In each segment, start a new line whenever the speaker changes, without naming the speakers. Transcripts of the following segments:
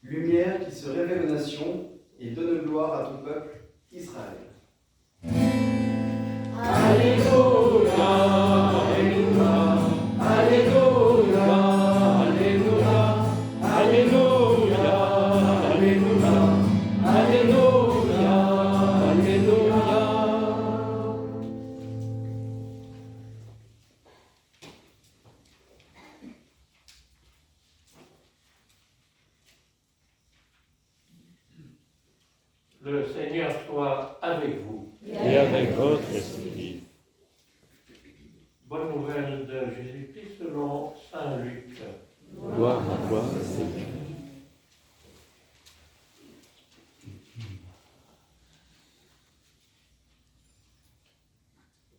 lumière qui se révèle aux nations et donne gloire à ton peuple, Israël.
Alléluia, Alléluia, Alléluia, Alléluia, Alléluia, Alléluia, Alléluia, Alléluia. Le Seigneur soit avec vous.
Et avec votre esprit.
Bonne nouvelle de Jésus-Christ selon saint Luc.
Gloire à toi, Seigneur.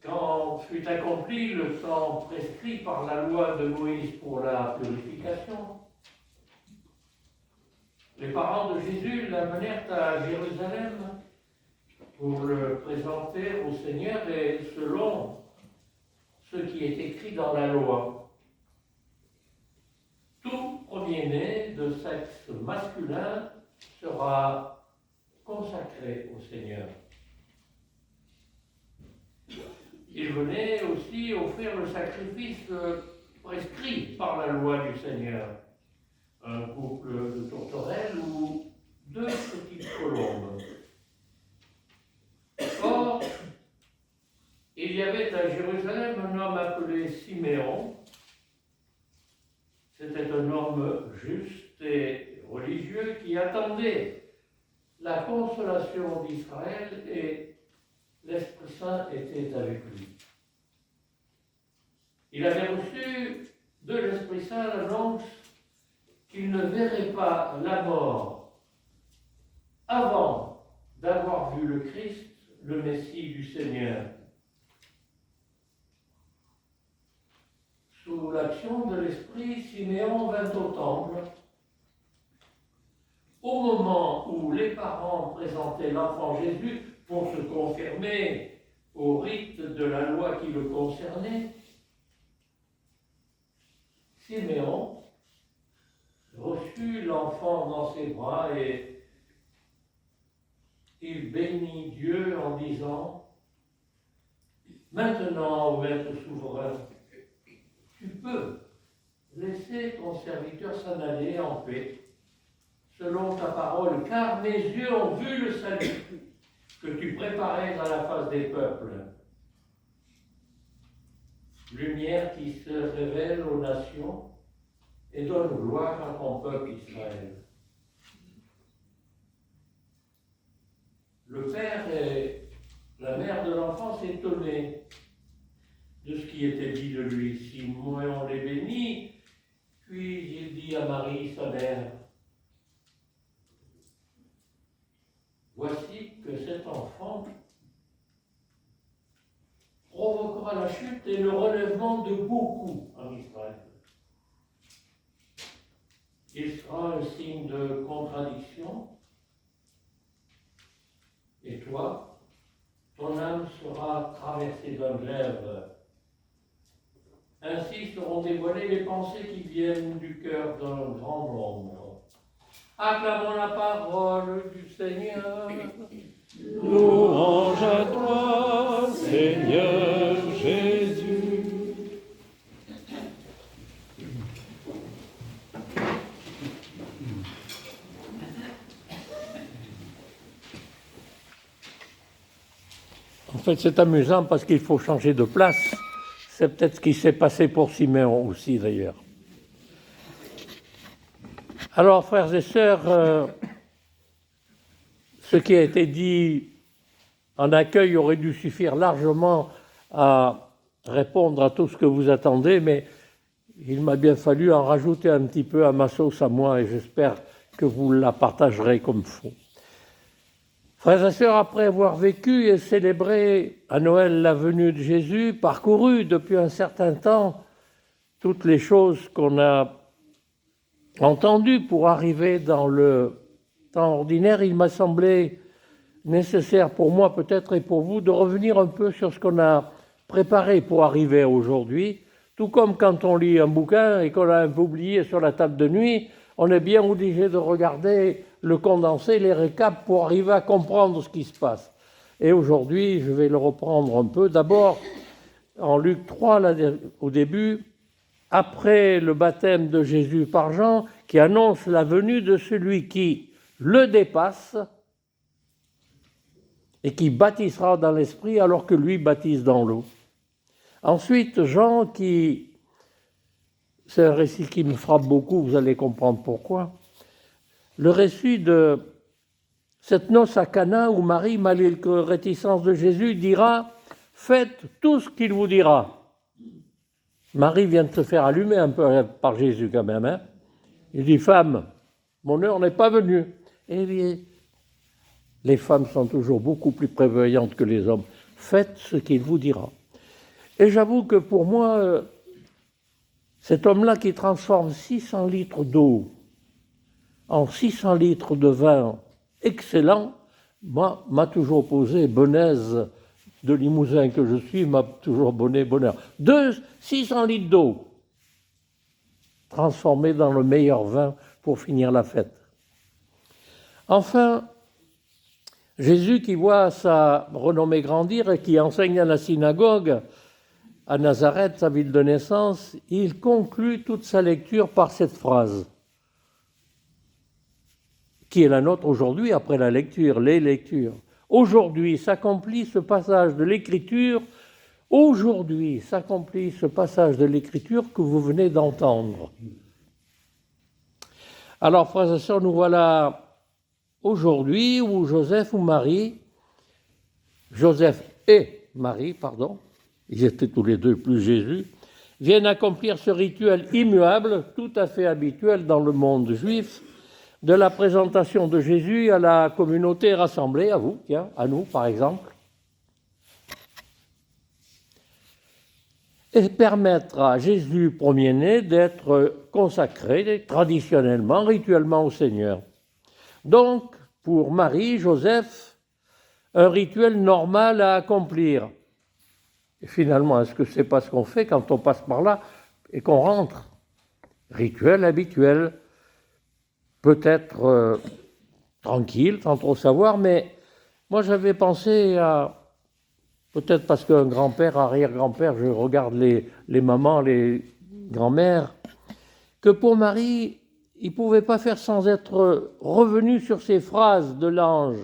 Quand fut accompli le temps prescrit par la loi de Moïse pour la purification, les parents de Jésus l'amenèrent à Jérusalem pour le présenter au Seigneur et selon ce qui est écrit dans la loi. Tout premier-né de sexe masculin sera consacré au Seigneur. Il venait aussi offrir le sacrifice prescrit par la loi du Seigneur. Un couple de tourterelles ou 2 petites colombes. Or, il y avait à Jérusalem un homme appelé Siméon. C'était un homme juste et religieux qui attendait la consolation d'Israël et l'Esprit Saint était avec lui. Il avait reçu de l'Esprit Saint l'annonce qu'il ne verrait pas la mort avant d'avoir vu le Christ, le Messie du Seigneur. Sous l'action de l'Esprit, Siméon vint au temple. Au moment où les parents présentaient l'enfant Jésus pour se confirmer au rite de la loi qui le concernait, Siméon reçut l'enfant dans ses bras et il bénit Dieu en disant : « Maintenant, ô Maître souverain, tu peux laisser ton serviteur s'en aller en paix, selon ta parole, car mes yeux ont vu le salut que tu préparais à la face des peuples. Lumière qui se révèle aux nations et donne gloire à ton peuple Israël. » Le père et la mère de l'enfant s'étonnaient de ce qui était dit de lui. Simeon les bénit, puis il dit à Marie, sa mère : « Voici que cet enfant provoquera la chute et le relèvement de beaucoup en Israël. Il sera un signe de contradiction, et toi, ton âme sera traversée d'un glaive. Ainsi seront dévoilées les pensées qui viennent du cœur d'un grand nombre. » Acclamons la parole du Seigneur.
Louange à toi, Seigneur Jésus.
En fait, c'est amusant parce qu'il faut changer de place. C'est peut-être ce qui s'est passé pour Siméon aussi, d'ailleurs. Alors, frères et sœurs, ce qui a été dit en accueil aurait dû suffire largement à répondre à tout ce que vous attendez, mais il m'a bien fallu en rajouter un petit peu à ma sauce à moi, et j'espère que vous la partagerez comme faut. Frères et sœurs, après avoir vécu et célébré à Noël la venue de Jésus, parcouru depuis un certain temps toutes les choses qu'on a entendues pour arriver dans le temps ordinaire, il m'a semblé nécessaire pour moi peut-être et pour vous de revenir un peu sur ce qu'on a préparé pour arriver à aujourd'hui, tout comme quand on lit un bouquin et qu'on l'a un peu oublié sur la table de nuit, on est bien obligé de regarder le condensé, les récaps, pour arriver à comprendre ce qui se passe. Et aujourd'hui, je vais le reprendre un peu. D'abord, en Luc 3, là, au début, après le baptême de Jésus par Jean, qui annonce la venue de celui qui le dépasse et qui baptisera dans l'esprit alors que lui baptise dans l'eau. Ensuite, Jean, c'est un récit qui me frappe beaucoup, vous allez comprendre pourquoi. Le récit de cette noce à Cana où Marie, malgré la réticence de Jésus, dira « Faites tout ce qu'il vous dira ». Marie vient de se faire allumer un peu par Jésus quand même. Hein. Il dit « Femme, mon heure n'est pas venue ». Eh bien, les femmes sont toujours beaucoup plus prévoyantes que les hommes. Faites ce qu'il vous dira. Et j'avoue que pour moi, cet homme-là qui transforme 600 litres d'eau en 600 litres de vin excellent, moi, m'a toujours posé, Benaise de Limousin que je suis, m'a toujours donné bonheur. 600 litres d'eau transformés dans le meilleur vin pour finir la fête. Enfin, Jésus qui voit sa renommée grandir et qui enseigne à la synagogue à Nazareth, sa ville de naissance, il conclut toute sa lecture par cette phrase, qui est la nôtre aujourd'hui après la lecture, les lectures. Aujourd'hui s'accomplit ce passage de l'Écriture, aujourd'hui s'accomplit ce passage de l'Écriture que vous venez d'entendre. Alors, frères et sœurs, nous voilà aujourd'hui où Joseph et Marie, ils étaient tous les deux plus Jésus, viennent accomplir ce rituel immuable, tout à fait habituel dans le monde juif, de la présentation de Jésus à la communauté rassemblée, à vous, tiens, à nous par exemple, et permettre à Jésus premier-né d'être consacré traditionnellement, rituellement au Seigneur. Donc, pour Marie, Joseph, un rituel normal à accomplir. Et finalement, est-ce que c'est pas ce qu'on fait quand on passe par là et qu'on rentre? Rituel habituel, peut-être tranquille, sans trop savoir, mais moi j'avais pensé à, peut-être parce qu'un grand-père, arrière-grand-père, je regarde les mamans, les grands-mères, que pour Marie, il ne pouvait pas faire sans être revenu sur ces phrases de l'ange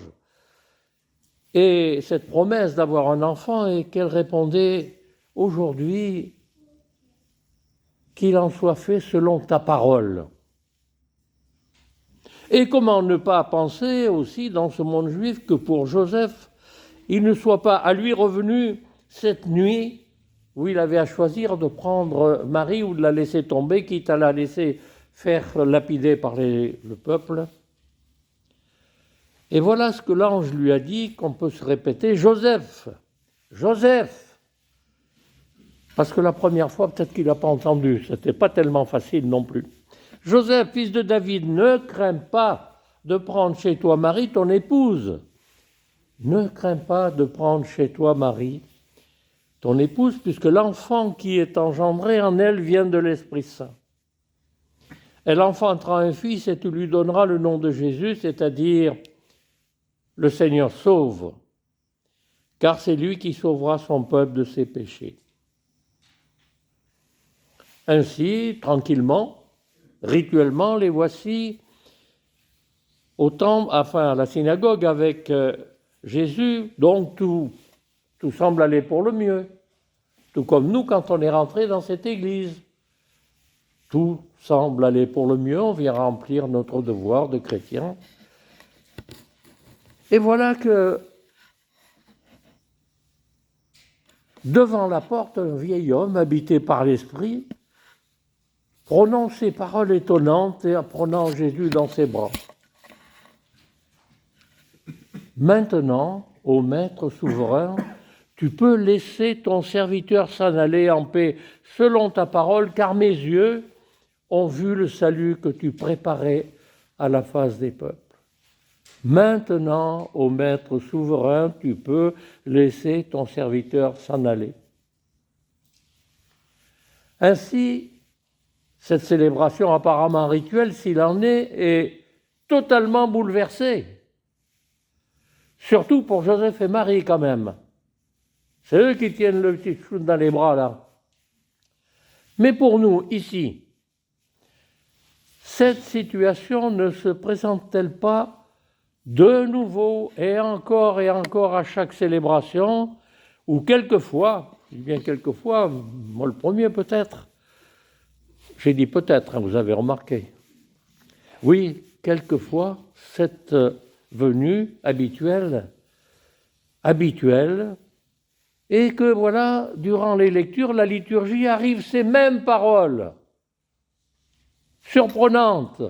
et cette promesse d'avoir un enfant, et qu'elle répondait « Aujourd'hui, qu'il en soit fait selon ta parole ». Et comment ne pas penser aussi dans ce monde juif que pour Joseph, il ne soit pas à lui revenu cette nuit où il avait à choisir de prendre Marie ou de la laisser tomber, quitte à la laisser faire lapider par le peuple. Et voilà ce que l'ange lui a dit, qu'on peut se répéter, Joseph, Joseph. Parce que la première fois, peut-être qu'il n'a pas entendu, ce n'était pas tellement facile non plus. Joseph, fils de David, ne crains pas de prendre chez toi Marie, ton épouse. Ne crains pas de prendre chez toi Marie, ton épouse, puisque l'enfant qui est engendré en elle vient de l'Esprit Saint. Elle enfantera un fils et tu lui donneras le nom de Jésus, c'est-à-dire le Seigneur sauve, car c'est lui qui sauvera son peuple de ses péchés. Ainsi, tranquillement, rituellement, les voici au temple, à la synagogue avec Jésus, donc tout semble aller pour le mieux, tout comme nous quand on est rentré dans cette église. Tout semble aller pour le mieux, on vient remplir notre devoir de chrétien. Et voilà que, devant la porte, un vieil homme habité par l'Esprit prononce ces paroles étonnantes et prenant Jésus dans ses bras. Maintenant, ô Maître souverain, tu peux laisser ton serviteur s'en aller en paix selon ta parole, car mes yeux ont vu le salut que tu préparais à la face des peuples. Maintenant, ô Maître souverain, tu peux laisser ton serviteur s'en aller. Ainsi, cette célébration apparemment rituelle, s'il en est totalement bouleversée. Surtout pour Joseph et Marie quand même. C'est eux qui tiennent le petit chou dans les bras là. Mais pour nous, ici, cette situation ne se présente-t-elle pas de nouveau et encore à chaque célébration, ou quelquefois, bien quelquefois, moi le premier peut-être, j'ai dit peut-être, hein, vous avez remarqué, oui, quelquefois, cette venue habituelle, et que voilà, durant les lectures, la liturgie arrive ces mêmes paroles surprenantes.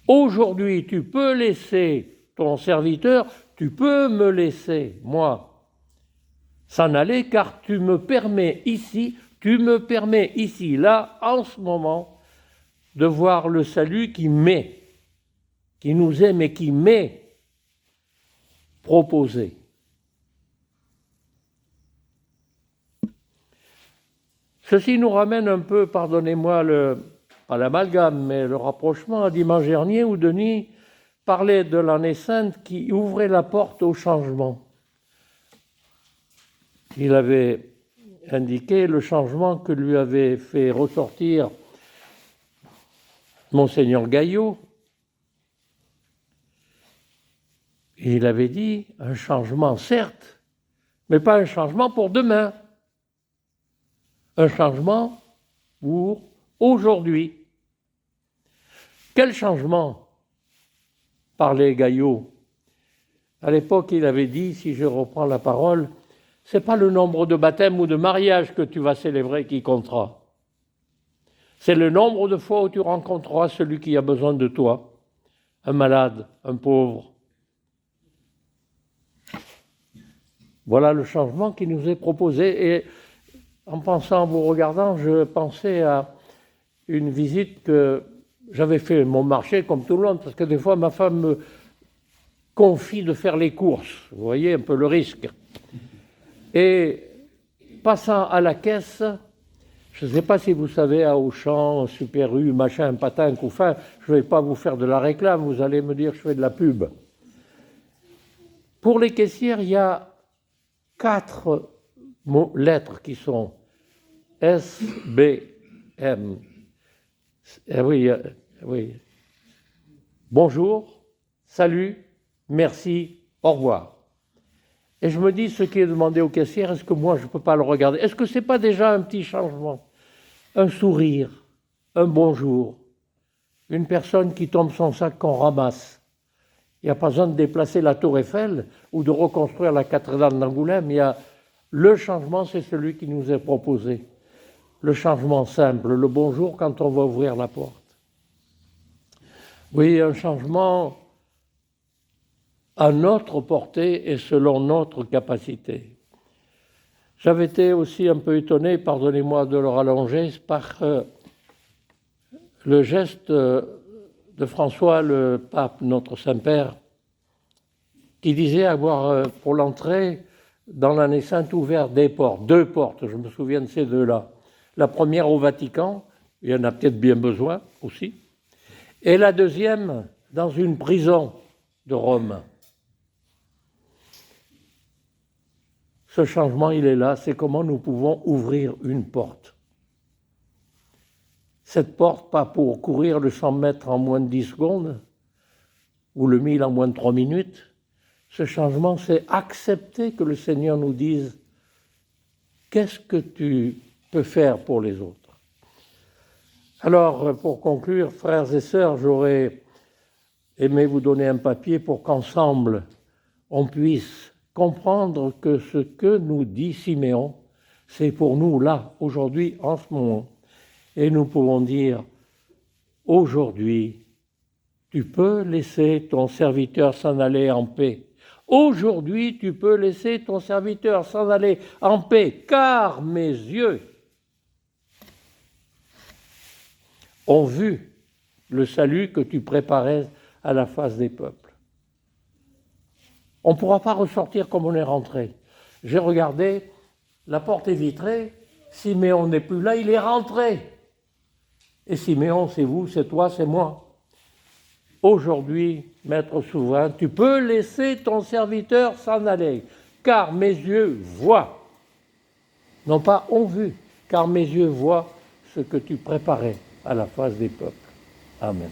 Aujourd'hui, tu peux laisser ton serviteur, tu peux me laisser, moi, s'en aller, car tu me permets ici, là, en ce moment, de voir le salut qui nous est, mais qui m'est proposé. Ceci nous ramène un peu, pardonnez-moi, pas l'amalgame, mais le rapprochement à dimanche dernier où Denis parlait de l'année sainte qui ouvrait la porte au changement. Il avait indiqué le changement que lui avait fait ressortir Monseigneur Gaillot. Et il avait dit un changement, certes, mais pas un changement pour demain. Un changement pour aujourd'hui. Quel changement parlait Gaillot? À l'époque, il avait dit, si je reprends la parole, c'est pas le nombre de baptêmes ou de mariages que tu vas célébrer qui comptera. C'est le nombre de fois où tu rencontreras celui qui a besoin de toi, un malade, un pauvre. Voilà le changement qui nous est proposé. Et en pensant, en vous regardant, je pensais à une visite que j'avais fait mon marché comme tout le monde, parce que des fois ma femme me confie de faire les courses. Vous voyez un peu le risque. Et passant à la caisse, je ne sais pas si vous savez, à Auchan, Super U, machin, patin, couffin, je ne vais pas vous faire de la réclame, vous allez me dire que je fais de la pub. Pour les caissières, il y a 4 lettres qui sont S, B, M. Oui. Bonjour, salut, merci, au revoir. Et je me dis, ce qui est demandé aux caissières, est-ce que moi je ne peux pas le regarder? Est-ce que ce n'est pas déjà un petit changement? Un sourire, un bonjour, une personne qui tombe son sac qu'on ramasse. Il n'y a pas besoin de déplacer la tour Eiffel ou de reconstruire la cathédrale d'Angoulême. Le changement, c'est celui qui nous est proposé. Le changement simple, le bonjour quand on va ouvrir la porte. Oui, un changement à notre portée et selon notre capacité. J'avais été aussi un peu étonné, pardonnez-moi de le rallonger, par le geste de François le pape, notre Saint-Père, qui disait avoir pour l'entrée dans l'année sainte ouvert 2 portes, je me souviens de ces 2-là. La première au Vatican, il y en a peut-être bien besoin aussi, et la deuxième dans une prison de Rome. Ce changement, il est là, c'est comment nous pouvons ouvrir une porte. Cette porte, pas pour courir le 100 mètres en moins de 10 secondes, ou le 1000 en moins de 3 minutes. Ce changement, c'est accepter que le Seigneur nous dise « Qu'est-ce que tu peux faire pour les autres ?» Alors, pour conclure, frères et sœurs, j'aurais aimé vous donner un papier pour qu'ensemble, on puisse comprendre que ce que nous dit Siméon, c'est pour nous là, aujourd'hui, en ce moment. Et nous pouvons dire, aujourd'hui, tu peux laisser ton serviteur s'en aller en paix. Aujourd'hui, tu peux laisser ton serviteur s'en aller en paix, car mes yeux ont vu le salut que tu préparais à la face des peuples. On ne pourra pas ressortir comme on est rentré. J'ai regardé, la porte est vitrée, Siméon n'est plus là, il est rentré. Et Siméon, c'est vous, c'est toi, c'est moi. Aujourd'hui, Maître souverain, tu peux laisser ton serviteur s'en aller, car mes yeux voient, non pas ont vu, car mes yeux voient ce que tu préparais à la face des peuples. Amen.